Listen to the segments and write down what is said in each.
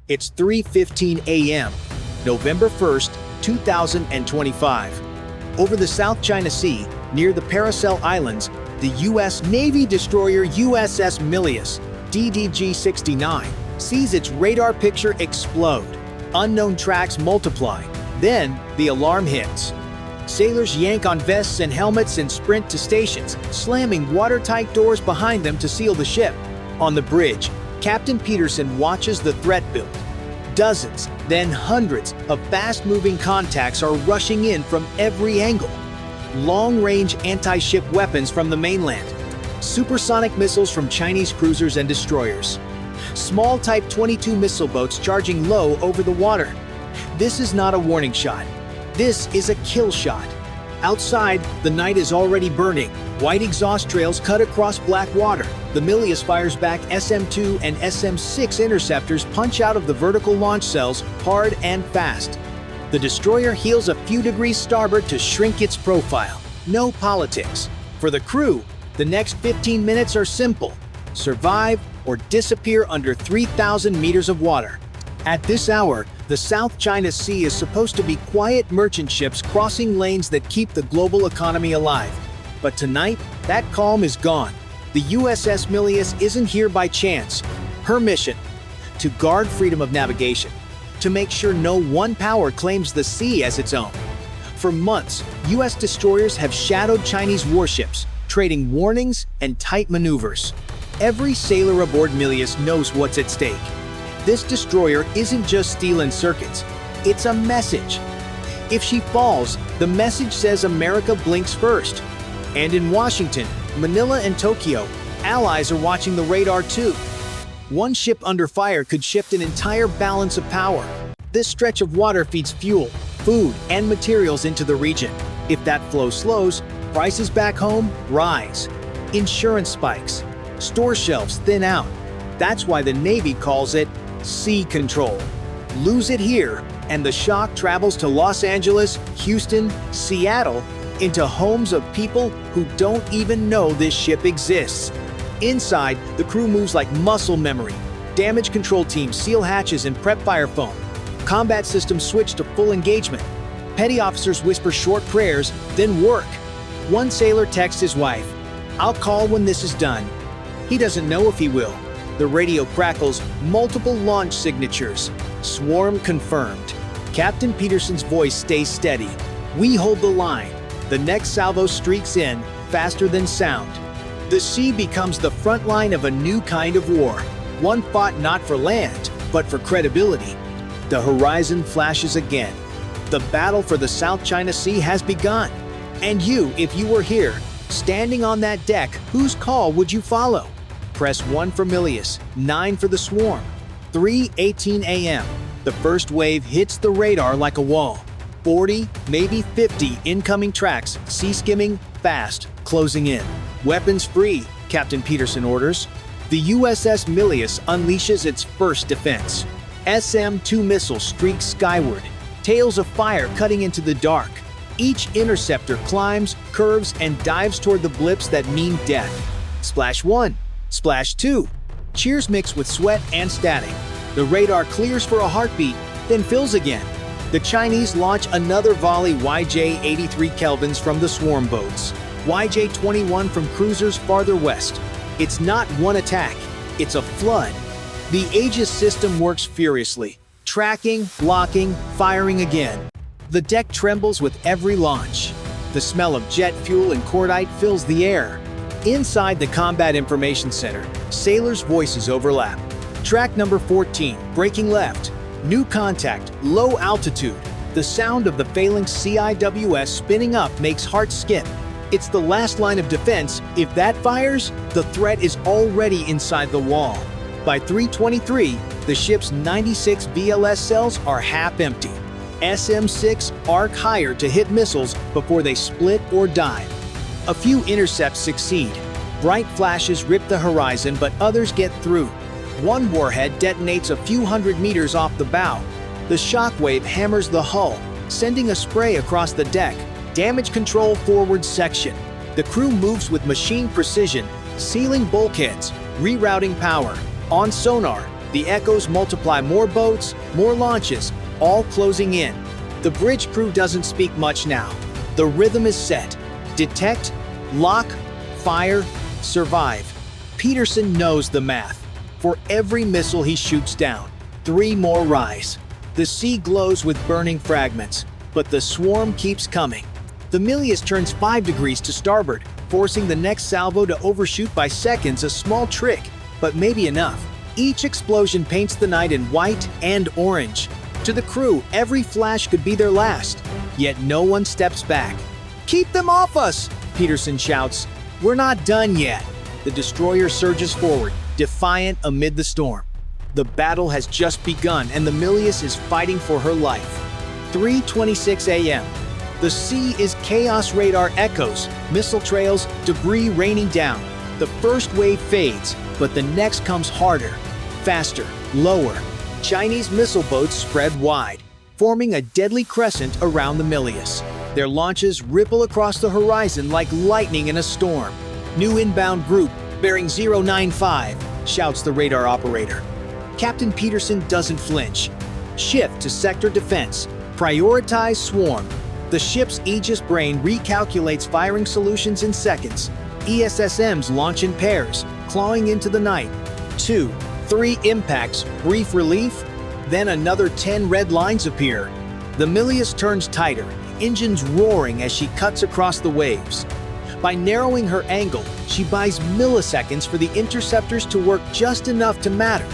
It's 3:15 a.m., November 1st, 2025. Over the South China Sea, near the Paracel Islands, the U.S. Navy destroyer USS Milius, DDG-69, sees its radar picture explode. Unknown tracks multiply. Then, the alarm hits. Sailors yank on vests and helmets and sprint to stations, slamming watertight doors behind them to seal the ship. On the bridge, Captain Peterson watches the threat build. Dozens, then hundreds of fast-moving contacts are rushing in from every angle. Long-range anti-ship weapons from the mainland, supersonic missiles from Chinese cruisers and destroyers, small Type 22 missile boats charging low over the water. This is not a warning shot. This is a kill shot. Outside, the night is already burning. White exhaust trails cut across black water. The Milius fires back SM-2 and SM-6 interceptors punch out of the vertical launch cells hard and fast. The destroyer heels a few degrees starboard to shrink its profile. No politics. For the crew, the next 15 minutes are simple. Survive or disappear under 3,000 meters of water. At this hour, the South China Sea is supposed to be quiet merchant ships crossing lanes that keep the global economy alive. But tonight, that calm is gone. The USS Milius isn't here by chance. Her mission: to guard freedom of navigation, to make sure no one power claims the sea as its own. For months, US destroyers have shadowed Chinese warships, trading warnings and tight maneuvers. Every sailor aboard Milius knows what's at stake. This destroyer isn't just steel and circuits, it's a message. If she falls, the message says America blinks first. And in Washington, Manila and Tokyo, allies are watching the radar too. One ship under fire could shift an entire balance of power. This stretch of water feeds fuel, food, and materials into the region. If that flow slows, prices back home rise. Insurance spikes. Store shelves thin out. That's why the Navy calls it sea control. Lose it here, and the shock travels to Los Angeles, Houston, Seattle, into homes of people who don't even know this ship exists. Inside, the crew moves like muscle memory. Damage control teams seal hatches and prep fire foam. Combat systems switch to full engagement. Petty officers whisper short prayers, then work. One sailor texts his wife, "I'll call when this is done." He doesn't know if he will. The radio crackles, multiple launch signatures. Swarm confirmed. Captain Peterson's voice stays steady. We hold the line. The next salvo streaks in, faster than sound. The sea becomes the front line of a new kind of war. One fought not for land, but for credibility. The horizon flashes again. The battle for the South China Sea has begun. And you, if you were here, standing on that deck, whose call would you follow? Press 1 for Milius, 9 for the Swarm. 3:18 a.m. The first wave hits the radar like a wall. 40, maybe 50 incoming tracks, sea skimming, fast, closing in. Weapons free, Captain Peterson orders. The USS Milius unleashes its first defense. SM-2 missiles streak skyward, tails of fire cutting into the dark. Each interceptor climbs, curves, and dives toward the blips that mean death. Splash 1. Splash 2. Cheers mix with sweat and static. The radar clears for a heartbeat, then fills again. The Chinese launch another volley YJ-83 Kelvins from the swarm boats. YJ-21 from cruisers farther west. It's not one attack, it's a flood. The Aegis system works furiously. Tracking, locking, firing again. The deck trembles with every launch. The smell of jet fuel and cordite fills the air. Inside the Combat Information Center, sailors' voices overlap. Track number 14, braking left. New contact, low altitude. The sound of the failing CIWS spinning up makes hearts skip. It's the last line of defense. If that fires, the threat is already inside the wall. By 3:23, the ship's 96 VLS cells are half empty. SM-6 arc higher to hit missiles before they split or dive. A few intercepts succeed. Bright flashes rip the horizon, but others get through. One warhead detonates a few hundred meters off the bow. The shockwave hammers the hull, sending a spray across the deck. Damage control forward section. The crew moves with machine precision, sealing bulkheads, rerouting power. On sonar, The echoes multiply, more boats, more launches, all closing in. The bridge crew doesn't speak much now. The rhythm is set. Detect, lock, fire, survive. Peterson knows the math. For every missile he shoots down, 3 more rise. The sea glows with burning fragments, but the swarm keeps coming. The Milius turns 5 degrees to starboard, forcing the next salvo to overshoot by seconds, a small trick, but maybe enough. Each explosion paints the night in white and orange. To the crew, every flash could be their last, yet no one steps back. "Keep them off us!" Peterson shouts. "We're not done yet." The destroyer surges forward, defiant amid the storm. The battle has just begun, and the Milius is fighting for her life. 3:26 a.m. The sea is chaos. Radar echoes, missile trails, debris raining down. The first wave fades, but the next comes harder, faster, lower. Chinese missile boats spread wide, forming a deadly crescent around the Milius. Their launches ripple across the horizon like lightning in a storm. "New inbound group, bearing 095, shouts the radar operator. Captain Peterson doesn't flinch. "Shift to sector defense. Prioritize swarm." The ship's Aegis brain recalculates firing solutions in seconds. ESSMs launch in pairs, clawing into the night. 2, 3 impacts, brief relief, then another 10 red lines appear. The Milius turns tighter, engines roaring as she cuts across the waves. By narrowing her angle, she buys milliseconds for the interceptors to work just enough to matter.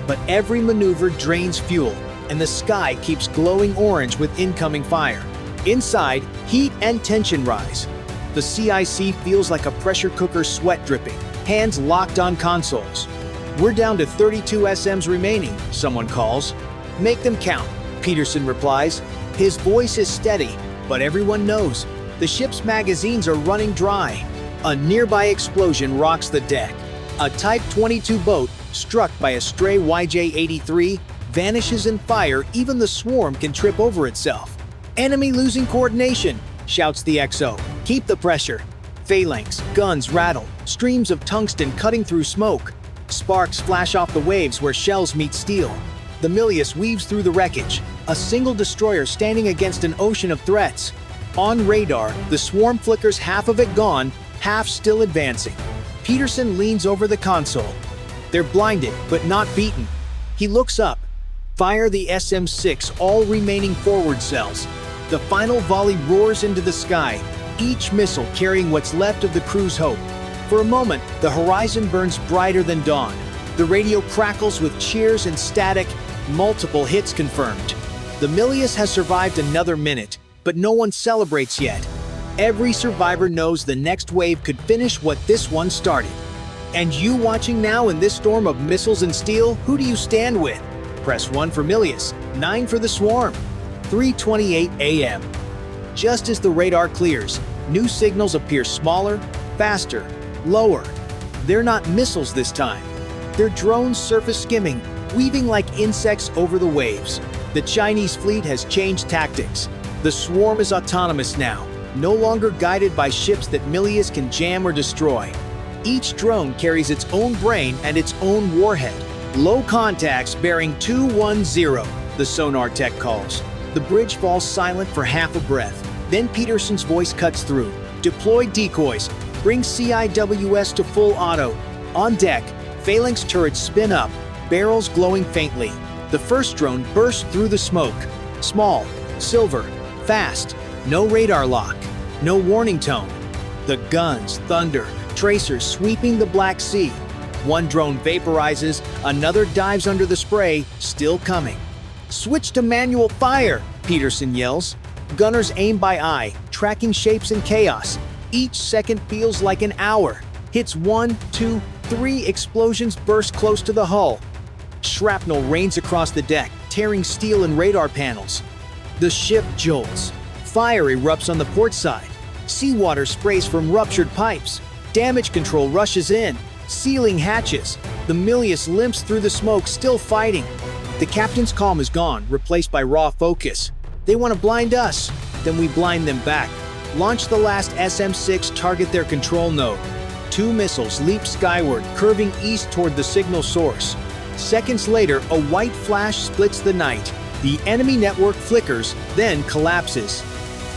But every maneuver drains fuel, and the sky keeps glowing orange with incoming fire. Inside, heat and tension rise. The CIC feels like a pressure cooker, sweat dripping, hands locked on consoles. "We're down to 32 SMs remaining," someone calls. "Make them count," Peterson replies. His voice is steady, but everyone knows the ship's magazines are running dry. A nearby explosion rocks the deck. A Type 22 boat, struck by a stray YJ-83, vanishes in fire. Even the swarm can trip over itself. "Enemy losing coordination," shouts the XO. "Keep the pressure." Phalanx, guns rattle, streams of tungsten cutting through smoke. Sparks flash off the waves where shells meet steel. The Milius weaves through the wreckage, a single destroyer standing against an ocean of threats. On radar, the swarm flickers, half of it gone, half still advancing. Peterson leans over the console. They're blinded, but not beaten. He looks up. Fire the SM-6, all remaining forward cells. The final volley roars into the sky, each missile carrying what's left of the crew's hope. For a moment, the horizon burns brighter than dawn. The radio crackles with cheers and static, multiple hits confirmed. The Milius has survived another minute, but no one celebrates yet. Every survivor knows the next wave could finish what this one started. And you watching now in this storm of missiles and steel, who do you stand with? Press 1 for Milius, 9 for the swarm. 3:28 a.m. Just as the radar clears, new signals appear, smaller, faster, lower. They're not missiles this time. They're drones surface skimming, weaving like insects over the waves. The Chinese fleet has changed tactics. The swarm is autonomous now, no longer guided by ships that Milius can jam or destroy. Each drone carries its own brain and its own warhead. "Low contacts bearing 210, the sonar tech calls. The bridge falls silent for half a breath. Then Peterson's voice cuts through. "Deploy decoys. Bring CIWS to full auto. On deck, phalanx turrets spin up, barrels glowing faintly. The first drone bursts through the smoke. Small, silver, fast. No radar lock. No warning tone. The guns thunder, tracers sweeping the Black Sea. One drone vaporizes, another dives under the spray, still coming. "Switch to manual fire," Peterson yells. Gunners aim by eye, tracking shapes in chaos. Each second feels like an hour. Hits 1, 2, 3, explosions burst close to the hull. Shrapnel rains across the deck, tearing steel and radar panels. The ship jolts. Fire erupts on the port side. Seawater sprays from ruptured pipes. Damage control rushes in, sealing hatches. The Milius limps through the smoke, still fighting. The captain's calm is gone, replaced by raw focus. They want to blind us, then we blind them back. Launch the last SM-6, target their control node. 2 missiles leap skyward, curving east toward the signal source. Seconds later, a white flash splits the night. The enemy network flickers, then collapses.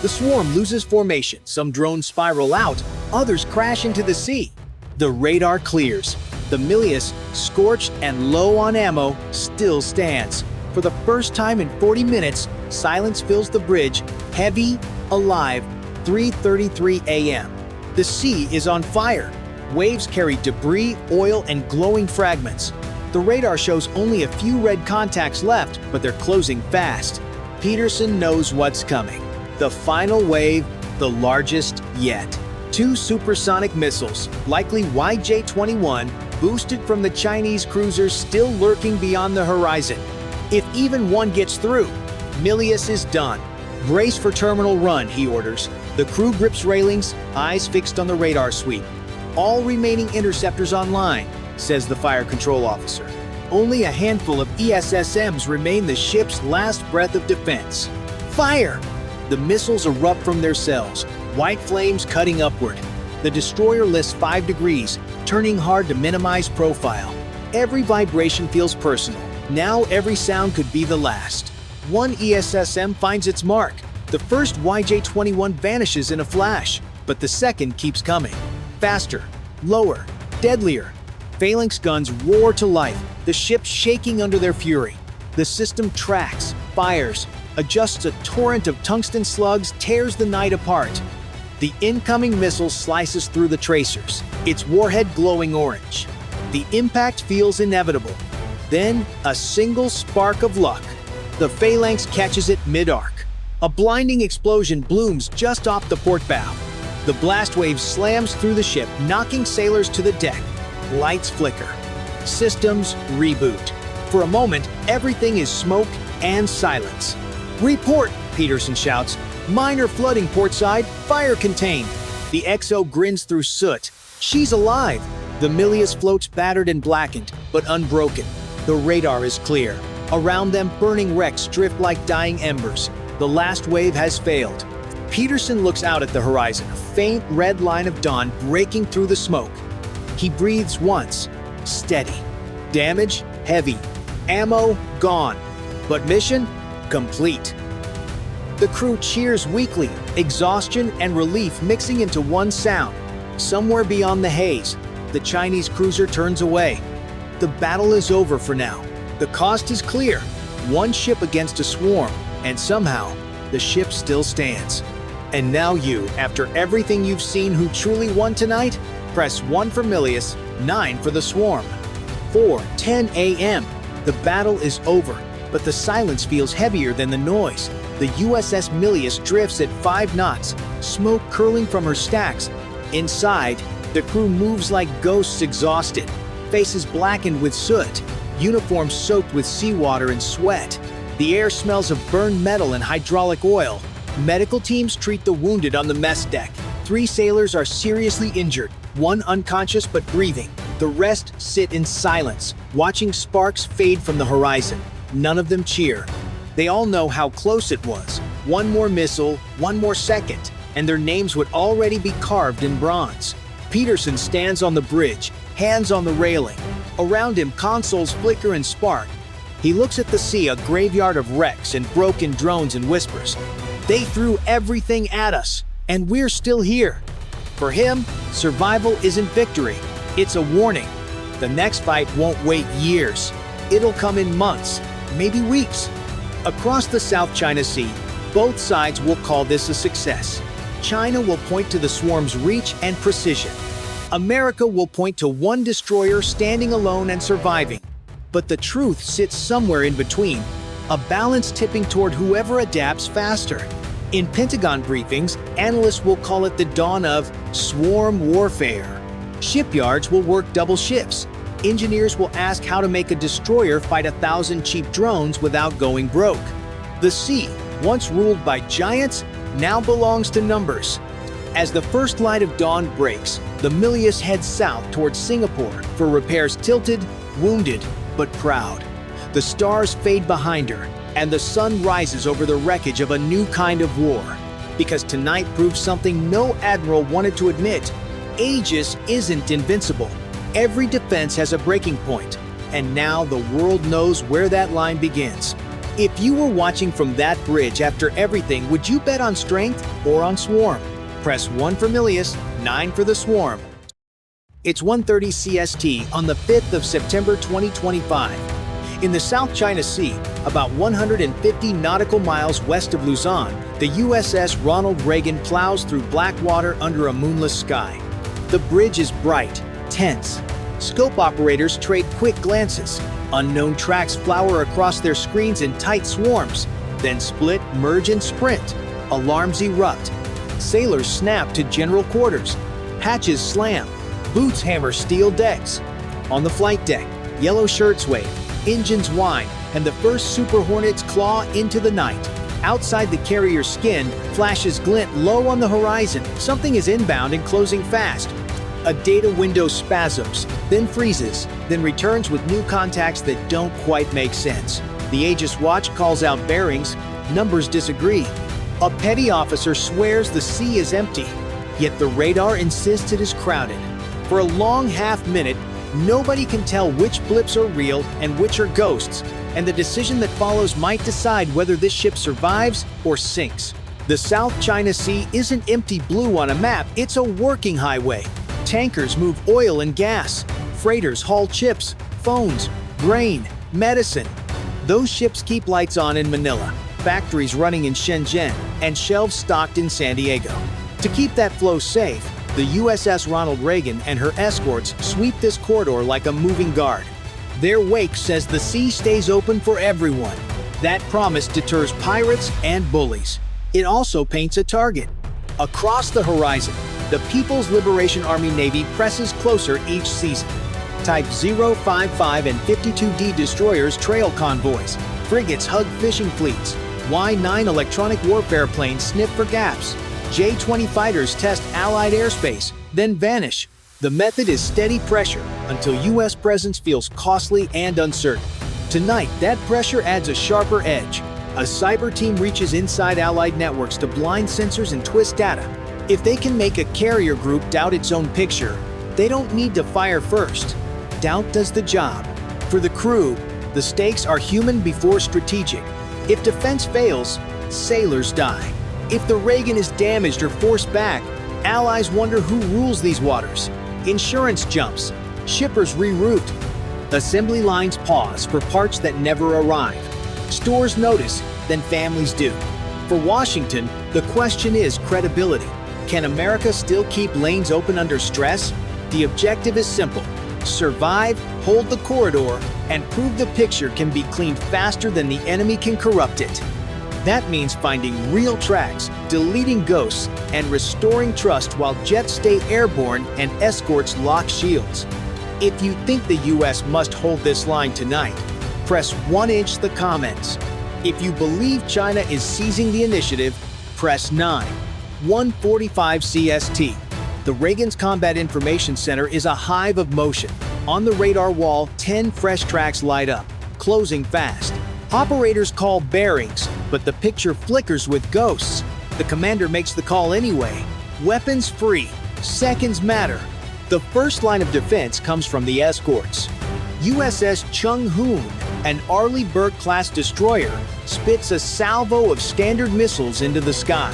The swarm loses formation. Some drones spiral out, others crash into the sea. The radar clears. The Milius, scorched and low on ammo, still stands. For the first time in 40 minutes, silence fills the bridge, heavy, alive, 3:33 a.m. The sea is on fire. Waves carry debris, oil, and glowing fragments. The radar shows only a few red contacts left, but they're closing fast. Peterson knows what's coming. The final wave, the largest yet. 2 supersonic missiles, likely YJ-21, boosted from the Chinese cruisers still lurking beyond the horizon. If even one gets through, Milius is done. Brace for terminal run, he orders. The crew grips railings, eyes fixed on the radar sweep. All remaining interceptors online, says the fire control officer. Only a handful of ESSMs remain the ship's last breath of defense. Fire! The missiles erupt from their cells, white flames cutting upward. The destroyer lists 5 degrees, turning hard to minimize profile. Every vibration feels personal. Now every sound could be the last. One ESSM finds its mark. The first YJ-21 vanishes in a flash, but the second keeps coming. Faster, lower, deadlier. Phalanx guns roar to life, the ship shaking under their fury. The system tracks, fires, adjusts. A torrent of tungsten slugs tears the night apart. The incoming missile slices through the tracers, its warhead glowing orange. The impact feels inevitable. Then, a single spark of luck. The Phalanx catches it mid-arc. A blinding explosion blooms just off the port bow. The blast wave slams through the ship, knocking sailors to the deck. Lights flicker. Systems reboot. For a moment, everything is smoke and silence. "Report!" Peterson shouts. "Minor flooding portside, fire contained." The XO grins through soot. She's alive. The Milius floats battered and blackened, but unbroken. The radar is clear. Around them, burning wrecks drift like dying embers. The last wave has failed. Peterson looks out at the horizon, a faint red line of dawn breaking through the smoke. He breathes once. Steady. Damage? Heavy. Ammo? Gone. But mission? Complete. The crew cheers weakly, exhaustion and relief mixing into one sound. Somewhere beyond the haze, the Chinese cruiser turns away. The battle is over for now. The cost is clear. One ship against a swarm, and somehow, the ship still stands. And now you, after everything you've seen, who truly won tonight? Press 1 for Milius, 9 for the swarm. 4:10 a.m. The battle is over, but the silence feels heavier than the noise. The USS Milius drifts at 5 knots, smoke curling from her stacks. Inside, the crew moves like ghosts, exhausted, faces blackened with soot, uniforms soaked with seawater and sweat. The air smells of burned metal and hydraulic oil. Medical teams treat the wounded on the mess deck. 3 sailors are seriously injured, 1 unconscious but breathing. The rest sit in silence, watching sparks fade from the horizon. None of them cheer. They all know how close it was. 1 more missile, 1 more second, and their names would already be carved in bronze. Peterson stands on the bridge, hands on the railing. Around him, consoles flicker and spark. He looks at the sea, a graveyard of wrecks and broken drones, and whispers, "They threw everything at us, and we're still here." For him, survival isn't victory. It's a warning. The next fight won't wait years. It'll come in months, maybe weeks. Across the South China Sea, both sides will call this a success. China will point to the swarm's reach and precision. America will point to one destroyer standing alone and surviving. But the truth sits somewhere in between, a balance tipping toward whoever adapts faster. In Pentagon briefings, analysts will call it the dawn of swarm warfare. Shipyards will work double shifts. Engineers will ask how to make a destroyer fight 1,000 cheap drones without going broke. The sea, once ruled by giants, now belongs to numbers. As the first light of dawn breaks, the Milius heads south towards Singapore for repairs, tilted, wounded, but proud. The stars fade behind her, and the sun rises over the wreckage of a new kind of war. Because tonight proves something no admiral wanted to admit: Aegis isn't invincible. Every defense has a breaking point, and now the world knows where that line begins. If you were watching from that bridge after everything, would you bet on strength or on swarm? Press 1 for Milius, 9 for the swarm. It's 1:30 CST on the 5th of September 2025. In the South China Sea, about 150 nautical miles west of Luzon, the USS Ronald Reagan plows through black water under a moonless sky. The bridge is bright, tense. Scope operators trade quick glances. Unknown tracks flower across their screens in tight swarms, then split, merge, and sprint. Alarms erupt. Sailors snap to general quarters. Hatches slam. Boots hammer steel decks. On the flight deck, yellow shirts wave, engines whine, and the first Super Hornets claw into the night. Outside the carrier's skin, flashes glint low on the horizon. Something is inbound and closing fast. A data window spasms, then freezes, then returns with new contacts that don't quite make sense. The Aegis watch calls out bearings. Numbers disagree. A petty officer swears the sea is empty, yet the radar insists it is crowded. For a long half-minute, nobody can tell which blips are real and which are ghosts, and the decision that follows might decide whether this ship survives or sinks. The South China Sea isn't empty blue on a map, it's a working highway. Tankers move oil and gas. Freighters haul chips, phones, grain, medicine. Those ships keep lights on in Manila, factories running in Shenzhen, and shelves stocked in San Diego. To keep that flow safe, the USS Ronald Reagan and her escorts sweep this corridor like a moving guard. Their wake says the sea stays open for everyone. That promise deters pirates and bullies. It also paints a target. Across the horizon, the People's Liberation Army Navy presses closer each season. Type 055 and 52D destroyers trail convoys. Frigates hug fishing fleets. Y-9 electronic warfare planes sniff for gaps. J-20 fighters test Allied airspace, then vanish. The method is steady pressure until U.S. presence feels costly and uncertain. Tonight, that pressure adds a sharper edge. A cyber team reaches inside Allied networks to blind sensors and twist data. If they can make a carrier group doubt its own picture, they don't need to fire first. Doubt does the job. For the crew, the stakes are human before strategic. If defense fails, sailors die. If the Reagan is damaged or forced back, allies wonder who rules these waters. Insurance jumps. Shippers reroute. Assembly lines pause for parts that never arrive. Stores notice, then families do. For Washington, the question is credibility. Can America still keep lanes open under stress? The objective is simple. Survive, hold the corridor, and prove the picture can be cleaned faster than the enemy can corrupt it. That means finding real tracks, deleting ghosts, and restoring trust while jets stay airborne and escorts lock shields. If you think the US must hold this line tonight, press 1" the comments. If you believe China is seizing the initiative, press 9. 1:45 CST. The Reagan's Combat Information Center is a hive of motion. On the radar wall, 10 fresh tracks light up, closing fast. Operators call bearings, but the picture flickers with ghosts. The commander makes the call anyway. Weapons free. Seconds matter. The first line of defense comes from the escorts. USS Chung Hoon, an Arleigh Burke-class destroyer, spits a salvo of standard missiles into the sky.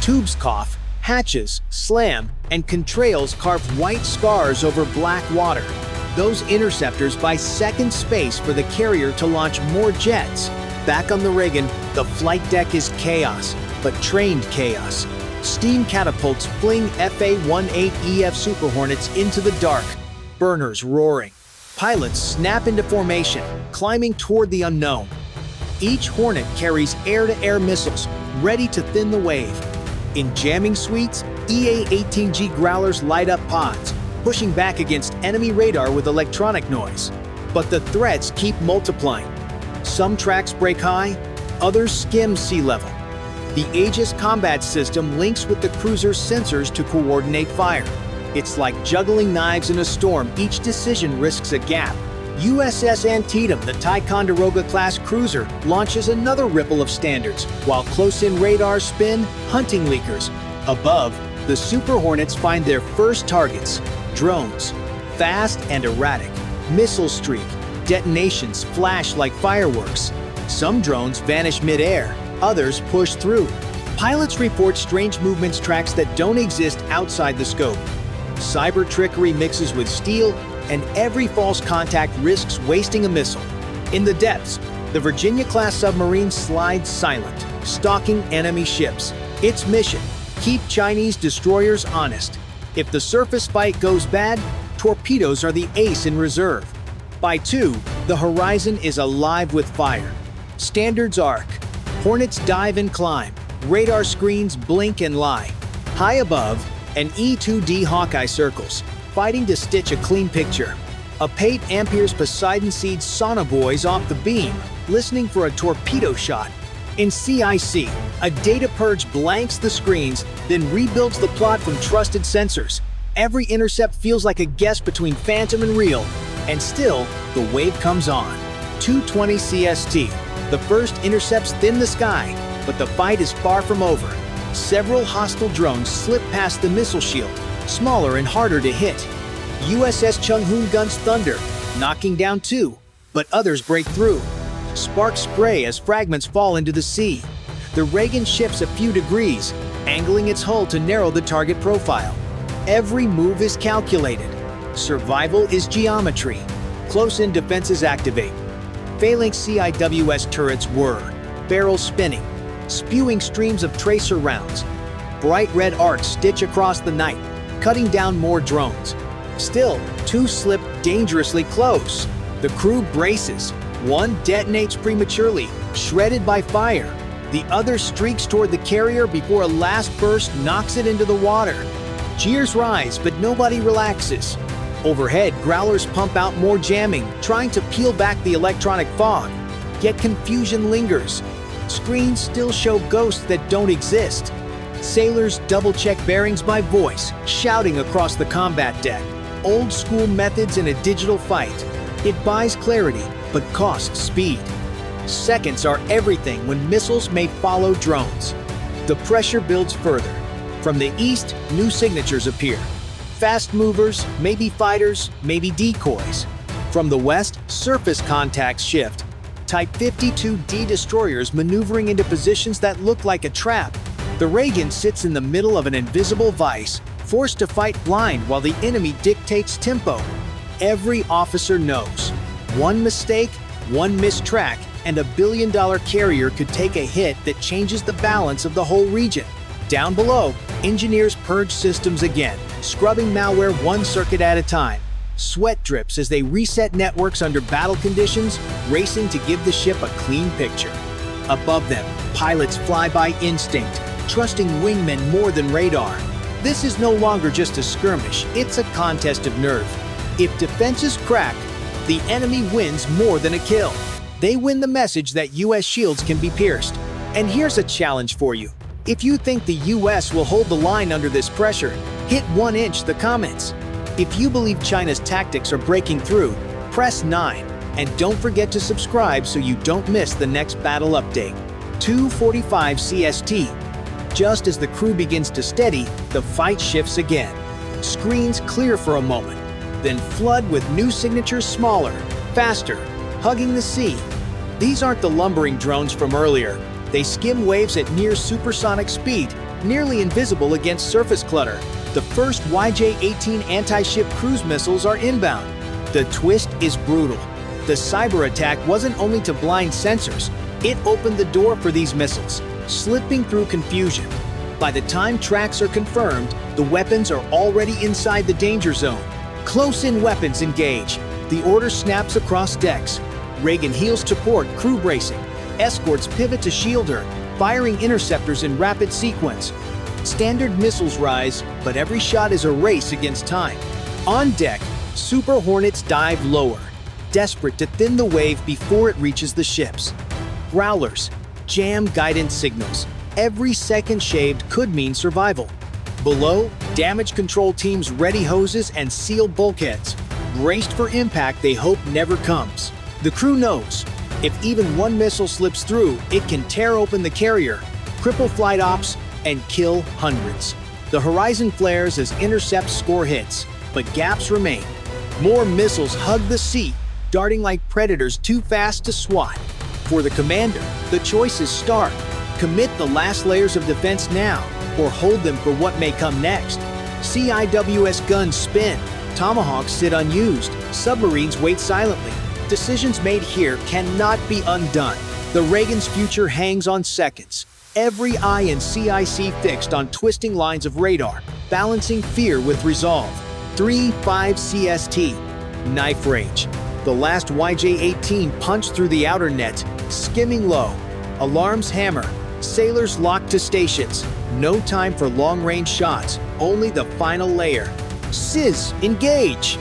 Tubes cough, hatches slam, and contrails carve white scars over black water. Those interceptors buy second space for the carrier to launch more jets. Back on the Reagan, the flight deck is chaos, but trained chaos. Steam catapults fling FA-18EF Super Hornets into the dark, burners roaring. Pilots snap into formation, climbing toward the unknown. Each Hornet carries air-to-air missiles, ready to thin the wave. In jamming suites, EA-18G Growlers light up pods, pushing back against enemy radar with electronic noise. But the threats keep multiplying. Some tracks break high, others skim sea level. The Aegis combat system links with the cruiser's sensors to coordinate fire. It's like juggling knives in a storm. Each decision risks a gap. USS Antietam, the Ticonderoga-class cruiser, launches another ripple of standards, while close-in radars spin hunting leakers. Above, the Super Hornets find their first targets: drones, fast and erratic, missile streak, detonations flash like fireworks. Some drones vanish mid-air, others push through. Pilots report strange movements tracks that don't exist outside the scope. Cyber trickery mixes with steel, and every false contact risks wasting a missile. In the depths, the Virginia-class submarine slides silent, stalking enemy ships. Its mission: keep Chinese destroyers honest. If the surface fight goes bad, torpedoes are the ace in reserve. By 2, the horizon is alive with fire. Standards arc. Hornets dive and climb. Radar screens blink and lie. High above, an E-2D Hawkeye circles, fighting to stitch a clean picture. A 8 Ampere's Poseidon seeds sonobuoys off the beam, listening for a torpedo shot. In CIC, a data purge blanks the screens, then rebuilds the plot from trusted sensors. Every intercept feels like a guess between phantom and real, and still, the wave comes on. 2:20 CST. The first intercepts thin the sky, but the fight is far from over. Several hostile drones slip past the missile shield, smaller and harder to hit. USS Chunghoon guns thunder, knocking down 2, but others break through. Sparks spray as fragments fall into the sea. The Reagan shifts a few degrees, angling its hull to narrow the target profile. Every move is calculated. Survival is geometry. Close-in defenses activate. Phalanx CIWS turrets whir, barrels spinning, spewing streams of tracer rounds. Bright red arcs stitch across the night, cutting down more drones. Still, 2 slip dangerously close. The crew braces. One detonates prematurely, shredded by fire. The other streaks toward the carrier before a last burst knocks it into the water. Cheers rise, but nobody relaxes. Overhead, growlers pump out more jamming, trying to peel back the electronic fog. Yet confusion lingers. Screens still show ghosts that don't exist. Sailors double-check bearings by voice, shouting across the combat deck. Old-school methods in a digital fight. It buys clarity, but costs speed. Seconds are everything when missiles may follow drones. The pressure builds further. From the east, new signatures appear. Fast movers, maybe fighters, maybe decoys. From the west, surface contacts shift. Type 52D destroyers maneuvering into positions that look like a trap. The Reagan sits in the middle of an invisible vice, forced to fight blind while the enemy dictates tempo. Every officer knows. One mistake, one missed track, and a billion-dollar carrier could take a hit that changes the balance of the whole region. Down below, engineers purge systems again, scrubbing malware one circuit at a time. Sweat drips as they reset networks under battle conditions, racing to give the ship a clean picture. Above them, pilots fly by instinct, trusting wingmen more than radar. This is no longer just a skirmish, it's a contest of nerve. If defenses crack, the enemy wins more than a kill. They win the message that US shields can be pierced. And here's a challenge for you. If you think the US will hold the line under this pressure, hit 1 inch the comments. If you believe China's tactics are breaking through, press 9. And don't forget to subscribe so you don't miss the next battle update. 2:45 CST. Just as the crew begins to steady, the fight shifts again. Screens clear for a moment, then flood with new signatures smaller, faster, hugging the sea. These aren't the lumbering drones from earlier. They skim waves at near supersonic speed, nearly invisible against surface clutter. The first YJ-18 anti-ship cruise missiles are inbound. The twist is brutal. The cyber attack wasn't only to blind sensors, it opened the door for these missiles, slipping through confusion. By the time tracks are confirmed, the weapons are already inside the danger zone. Close-in weapons engage. The order snaps across decks. Reagan heels to port, crew bracing. Escorts pivot to shield her, firing interceptors in rapid sequence. Standard missiles rise, but every shot is a race against time. On deck, Super Hornets dive lower, desperate to thin the wave before it reaches the ships. Growlers jam guidance signals. Every second shaved could mean survival. Below, damage control teams ready hoses and seal bulkheads, braced for impact they hope never comes. The crew knows, if even one missile slips through, it can tear open the carrier, cripple flight ops, and kill hundreds. The horizon flares as intercepts score hits, but gaps remain. More missiles hug the sea, darting like predators too fast to swat. For the commander, the choice is stark. Commit the last layers of defense now, or hold them for what may come next. CIWS guns spin, tomahawks sit unused, submarines wait silently. Decisions made here cannot be undone. The Reagan's future hangs on seconds. Every eye in CIC fixed on twisting lines of radar, balancing fear with resolve. 3-5 CST. Knife range. The last YJ-18 punched through the outer net, skimming low. Alarms hammer. Sailors locked to stations. No time for long-range shots, only the final layer. Sizz, engage!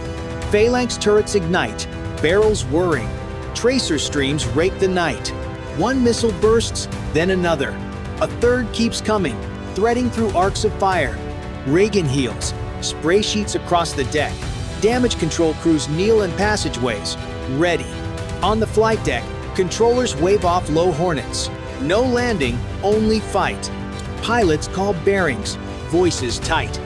Phalanx turrets ignite, barrels whirring. Tracer streams rake the night. One missile bursts, then another. A third keeps coming, threading through arcs of fire. Reagan heals, spray sheets across the deck. Damage control crews kneel in passageways, ready. On the flight deck, controllers wave off low hornets. No landing, only fight. Pilots call bearings, voices tight.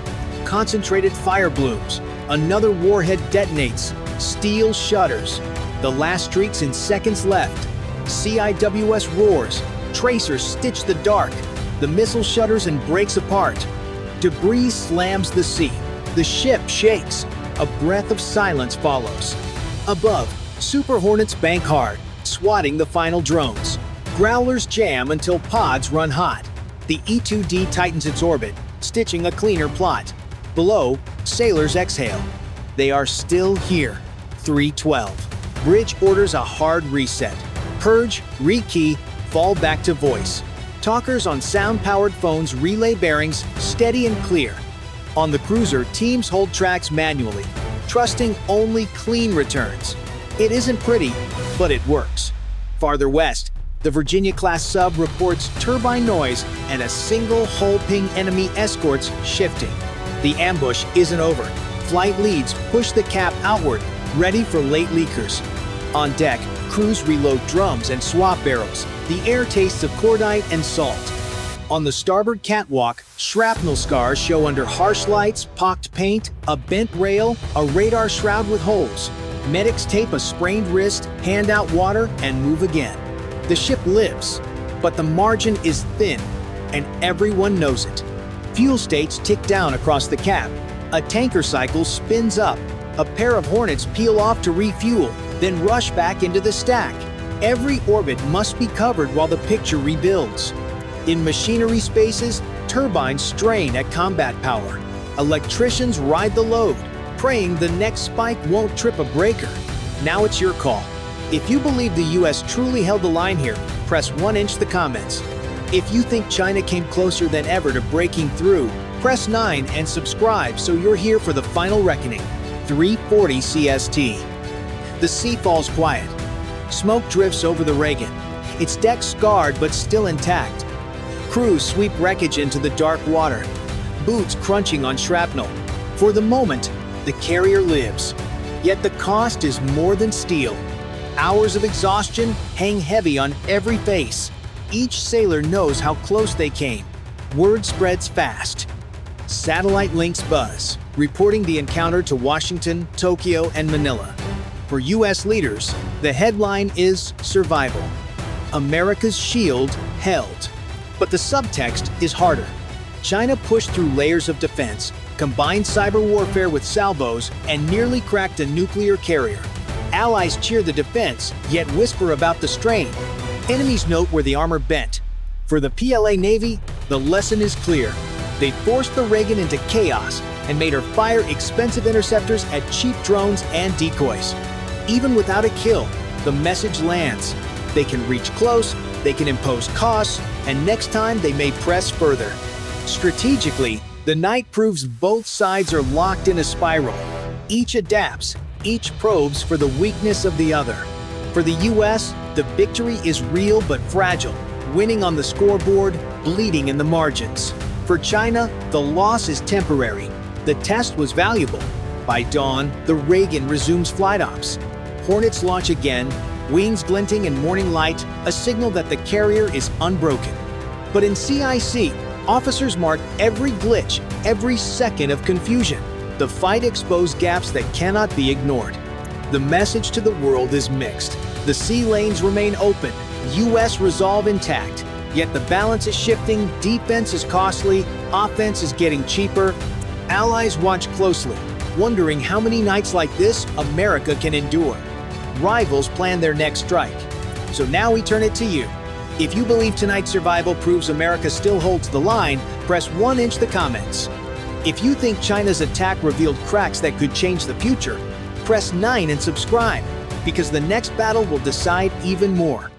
Concentrated fire blooms. Another warhead detonates. Steel shudders. The last streaks in seconds left. CIWS roars. Tracers stitch the dark. The missile shudders and breaks apart. Debris slams the sea. The ship shakes. A breath of silence follows. Above, Super Hornets bank hard, swatting the final drones. Growlers jam until pods run hot. The E-2D tightens its orbit, stitching a cleaner plot. Below, sailors exhale. They are still here. 312. Bridge orders a hard reset. Purge, rekey, fall back to voice. Talkers on sound-powered phones relay bearings, steady and clear. On the cruiser, teams hold tracks manually, trusting only clean returns. It isn't pretty, but it works. Farther west, the Virginia-class sub reports turbine noise and a single hull-ping enemy escorts shifting. The ambush isn't over. Flight leads push the cap outward, ready for late leakers. On deck, crews reload drums and swap barrels. The air tastes of cordite and salt. On the starboard catwalk, shrapnel scars show under harsh lights, pocked paint, a bent rail, a radar shroud with holes. Medics tape a sprained wrist, hand out water, and move again. The ship lives, but the margin is thin, and everyone knows it. Fuel states tick down across the cap. A tanker cycle spins up. A pair of Hornets peel off to refuel, then rush back into the stack. Every orbit must be covered while the picture rebuilds. In machinery spaces, turbines strain at combat power. Electricians ride the load, praying the next spike won't trip a breaker. Now it's your call. If you believe the US truly held the line here, press 1 the comments. If you think China came closer than ever to breaking through, press 9 and subscribe so you're here for the final reckoning. 3:40 CST. The sea falls quiet. Smoke drifts over the Reagan. Its deck scarred but still intact. Crews sweep wreckage into the dark water, boots crunching on shrapnel. For the moment, the carrier lives. Yet the cost is more than steel. Hours of exhaustion hang heavy on every face. Each sailor knows how close they came. Word spreads fast. Satellite links buzz, reporting the encounter to Washington, Tokyo, and Manila. For US leaders, the headline is survival. America's shield held. But the subtext is harder. China pushed through layers of defense, combined cyber warfare with salvos, and nearly cracked a nuclear carrier. Allies cheer the defense, yet whisper about the strain. Enemies note where the armor bent. For the PLA Navy, the lesson is clear. They forced the Reagan into chaos and made her fire expensive interceptors at cheap drones and decoys. Even without a kill, the message lands. They can reach close, they can impose costs, and next time they may press further. Strategically, the night proves both sides are locked in a spiral. Each adapts, each probes for the weakness of the other. For the US, the victory is real but fragile, winning on the scoreboard, bleeding in the margins. For China, the loss is temporary. The test was valuable. By dawn, the Reagan resumes flight ops. Hornets launch again, wings glinting in morning light, a signal that the carrier is unbroken. But in CIC, officers mark every glitch, every second of confusion. The fight exposed gaps that cannot be ignored. The message to the world is mixed. The sea lanes remain open, U.S. resolve intact. Yet the balance is shifting, defense is costly, offense is getting cheaper. Allies watch closely, wondering how many nights like this America can endure. Rivals plan their next strike. So now we turn it to you. If you believe tonight's survival proves America still holds the line, press 1 inch the comments. If you think China's attack revealed cracks that could change the future, press 9 and subscribe, because the next battle will decide even more.